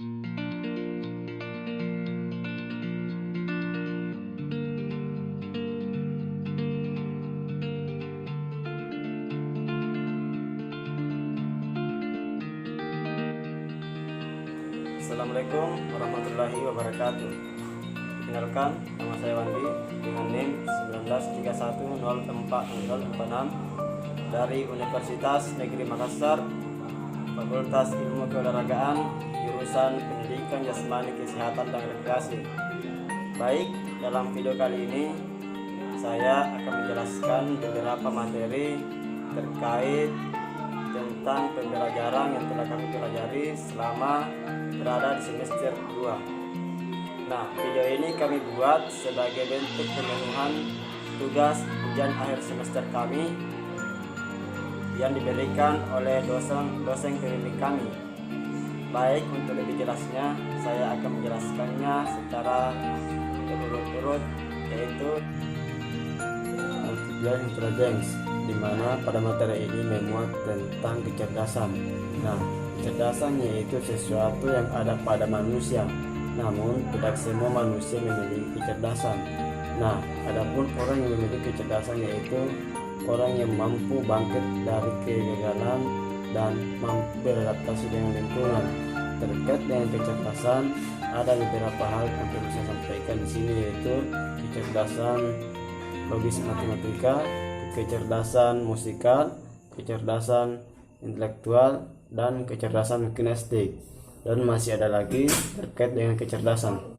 Assalamualaikum warahmatullahi wabarakatuh. Perkenalkan, nama saya Wandi dengan NIM 193104046 dari Universitas Negeri Makassar, Fakultas Ilmu Keolahragaan, jurusan Pendidikan Jasmani Kesehatan dan Rekreasi. Baik, dalam video kali ini saya akan menjelaskan beberapa materi terkait tentang pembelajaran yang telah kami pelajari selama berada di semester 2. Nah, video ini kami buat sebagai bentuk pemenuhan tugas ujian akhir semester kami yang diberikan oleh dosen pembimbing kami. Baik, untuk lebih jelasnya saya akan menjelaskannya secara berurut-urut, yaitu multiple intelligence, di mana pada materi ini memuat tentang kecerdasan. Nah, kecerdasan yaitu sesuatu yang ada pada manusia, namun tidak semua manusia memiliki kecerdasan. Nah, adapun orang yang memiliki kecerdasan yaitu orang yang mampu bangkit dari kegagalan dan mampu beradaptasi dengan lingkungan. Terkait dengan kecerdasan, ada beberapa hal yang perlu saya sampaikan di sini, yaitu kecerdasan logis matematika, kecerdasan musikal, kecerdasan intelektual, dan kecerdasan kinestik. Dan masih ada lagi terkait dengan kecerdasan.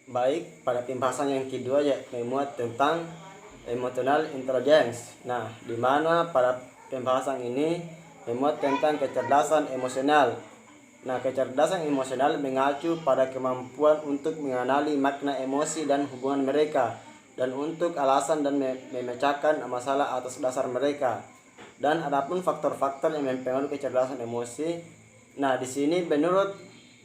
Baik, pada pembahasan yang kedua ya memuat tentang emotional intelligence. Nah, di mana pada pembahasan ini memuat tentang kecerdasan emosional. Nah, kecerdasan emosional mengacu pada kemampuan untuk mengenali makna emosi dan hubungan mereka, dan untuk alasan dan memecahkan masalah atas dasar mereka. Dan adapun faktor-faktor yang mempengaruhi kecerdasan emosi. Nah, di sini menurut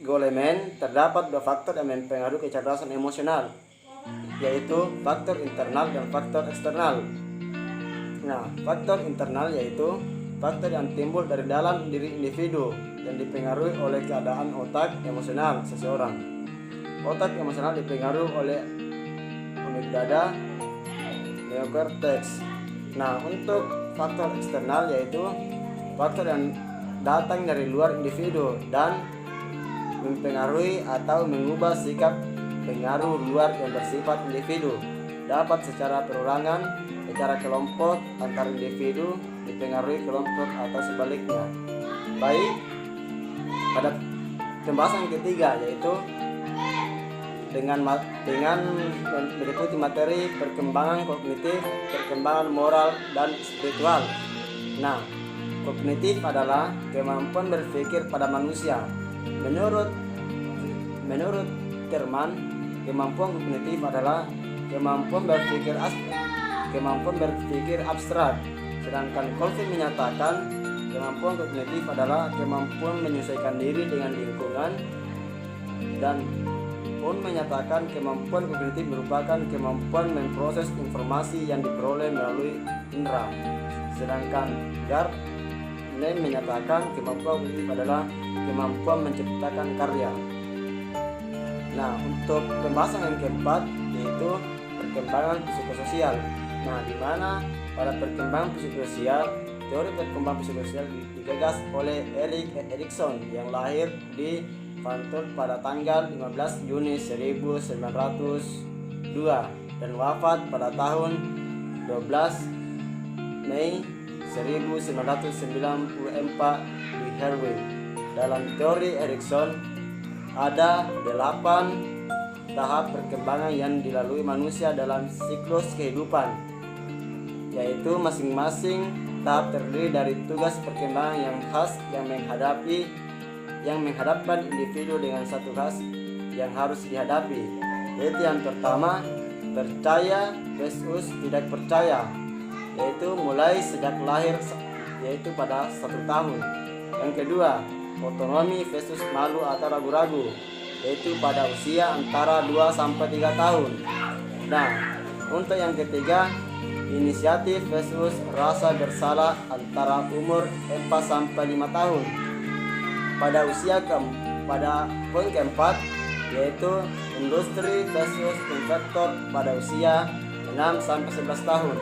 Goleman terdapat dua faktor yang mempengaruhi kecerdasan emosional, yaitu faktor internal dan faktor eksternal. Nah, faktor internal yaitu faktor yang timbul dari dalam diri individu dan dipengaruhi oleh keadaan otak emosional seseorang. Otak emosional dipengaruhi oleh amigdala, neokortex. Nah, untuk faktor eksternal yaitu faktor yang datang dari luar individu dan mempengaruhi atau mengubah sikap pengaruh luar yang bersifat individu, dapat secara perorangan, secara kelompok, antar individu, dipengaruhi kelompok atau sebaliknya. Baik, pada pembahasan ketiga yaitu dengan meliputi materi perkembangan kognitif, perkembangan moral, dan spiritual. Nah, kognitif adalah kemampuan berpikir pada manusia. Menurut Terman, kemampuan kognitif adalah kemampuan berpikir abstrak. Sedangkan Colvin menyatakan kemampuan kognitif adalah kemampuan menyesuaikan diri dengan lingkungan, dan pun menyatakan kemampuan kognitif merupakan kemampuan memproses informasi yang diperoleh melalui indera. Sedangkan Gardner menyatakan kemampuan kognitif adalah kemampuan menciptakan karya. Nah, untuk pembahasan yang keempat yaitu perkembangan psikososial. Nah, di mana pada perkembangan psikososial, teori perkembangan psikososial digagas oleh Erik Erikson yang lahir di Bantul pada tanggal 15 Juni 1902 dan wafat pada tahun 12 Mei 1994 di Harvard. Dalam teori Erikson ada 8 tahap perkembangan yang dilalui manusia dalam siklus kehidupan, yaitu masing-masing tahap terdiri dari tugas perkembangan yang khas yang menghadapkan individu dengan satu khas yang harus dihadapi, yaitu yang pertama percaya versus tidak percaya, yaitu mulai sejak lahir, yaitu pada 1 tahun. Yang kedua, otonomi versus malu atau ragu-ragu, yaitu pada usia antara 2-3 tahun. Nah, untuk yang ketiga, inisiatif versus rasa bersalah antara umur 4-5 tahun. Pada usia pada poin keempat, yaitu industri versus investor pada usia 6-11 tahun.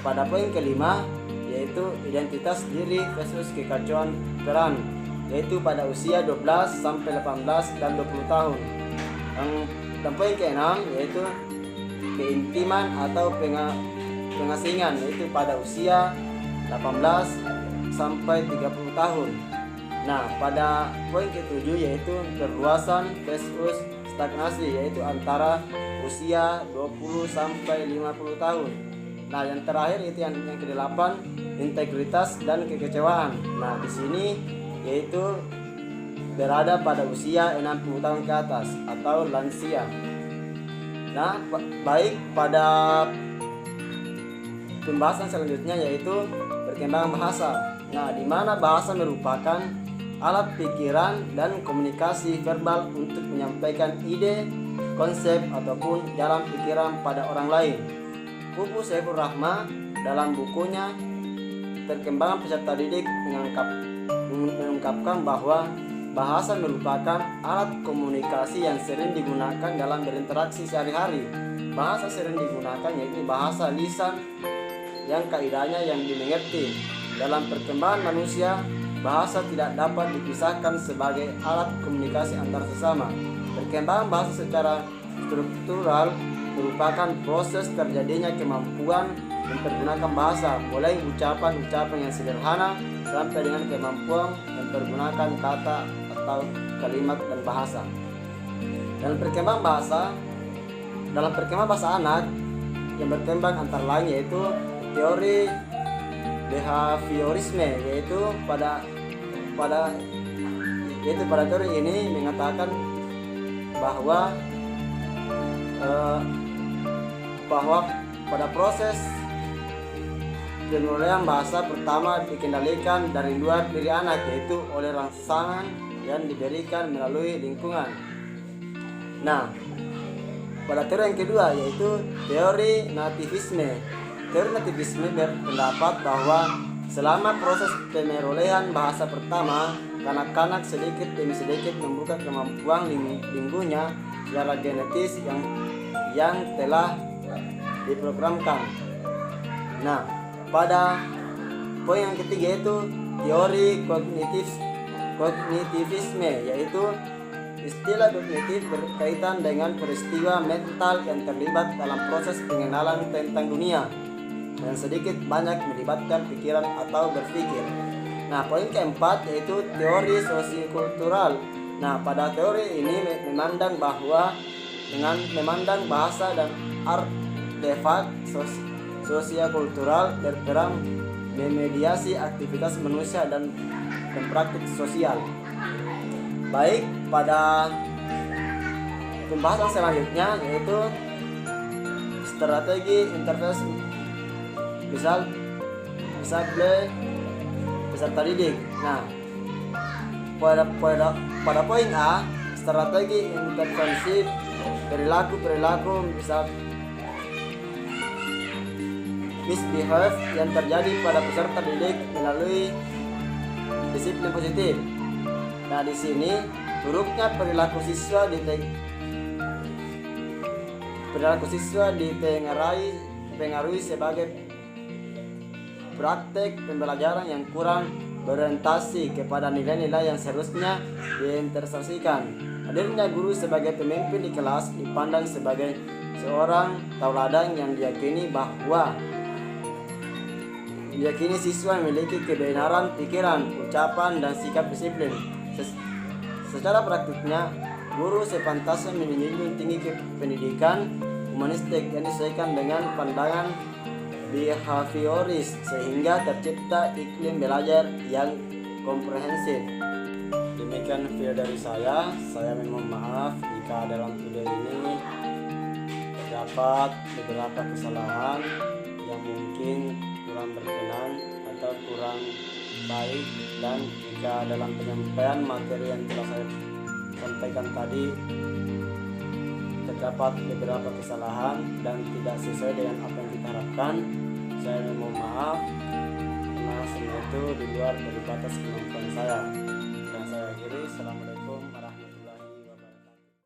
Pada poin kelima, yaitu identitas diri versus kekacauan peran, yaitu pada usia 12-18 dan 20 tahun. Dan poin keenam, yaitu keintiman atau pengasingan, yaitu pada usia 18-30 tahun. Nah, pada poin ketujuh, yaitu perluasan versus stagnasi, yaitu antara usia 20-50 tahun. Nah, yang terakhir itu yang kedelapan, integritas dan kekecewaan. Nah, di sini yaitu berada pada usia 60 tahun ke atas atau lansia. Nah, baik, pada pembahasan selanjutnya yaitu perkembangan bahasa. Nah, di mana bahasa merupakan alat pikiran dan komunikasi verbal untuk menyampaikan ide, konsep ataupun jalan pikiran pada orang lain. Pupu Saiful Rahma dalam bukunya Perkembangan Peserta Didik mengungkapkan bahwa bahasa merupakan alat komunikasi yang sering digunakan dalam berinteraksi sehari-hari. Bahasa sering digunakan yaitu bahasa lisan yang kaidahnya yang dimengerti. Dalam perkembangan manusia, bahasa tidak dapat dipisahkan sebagai alat komunikasi antar sesama. Perkembangan bahasa secara struktural merupakan proses terjadinya kemampuan mempergunakan bahasa, mulai ucapan-ucapan yang sederhana sampai dengan kemampuan mempergunakan kata atau kalimat dan bahasa. Dalam perkembangan bahasa anak yang berkembang antara lain yaitu teori behaviorisme, yaitu pada teori ini mengatakan bahwa pada proses penulisan bahasa pertama dikendalikan dari luar diri anak, yaitu oleh rangsangan yang diberikan melalui lingkungan. Nah, pada teori yang kedua yaitu teori nativisme. Teori nativisme berpendapat bahwa selama proses pemerolehan bahasa pertama, kanak-kanak sedikit demi sedikit membuka kemampuan lingkungannya secara genetis yang telah diprogramkan. Nah, pada poin yang ketiga itu teori kognitivisme, yaitu istilah kognitif berkaitan dengan peristiwa mental yang terlibat dalam proses pengenalan tentang dunia dan sedikit banyak melibatkan pikiran atau berpikir. Nah, poin keempat yaitu teori sosiokultural. Nah, pada teori ini memandang bahwa dengan memandang bahasa dan artefak sosiokultural berperan memediasi aktivitas manusia dan praktik sosial. Baik, pada pembahasan selanjutnya yaitu strategi intervensi peserta didik. Nah, pada poin A, strategi intervensi perilaku misbehave yang terjadi pada peserta didik melalui disiplin positif. Nah, di sini buruknya perilaku siswa dipengaruhi sebagai praktek pembelajaran yang kurang berorientasi kepada nilai-nilai yang seharusnya diintegrasikan. Hadirnya guru sebagai pemimpin di kelas dipandang sebagai seorang tauladan yang diyakini siswa memiliki kebenaran pikiran, ucapan, dan sikap disiplin. Secara praktiknya, guru sepantasnya menjunjung tinggi pendidikan humanistik yang disesuaikan dengan pandangan behavioris sehingga tercipta iklim belajar yang komprehensif. Demikian video dari saya mohon maaf jika dalam video ini terdapat beberapa kesalahan yang mungkin kurang berkenan atau kurang baik, dan jika dalam penyampaian materi yang telah saya sampaikan tadi terdapat beberapa kesalahan dan tidak sesuai dengan apa yang kita harapkan, saya mohon maaf karena semua itu di luar dari batas kemampuan saya.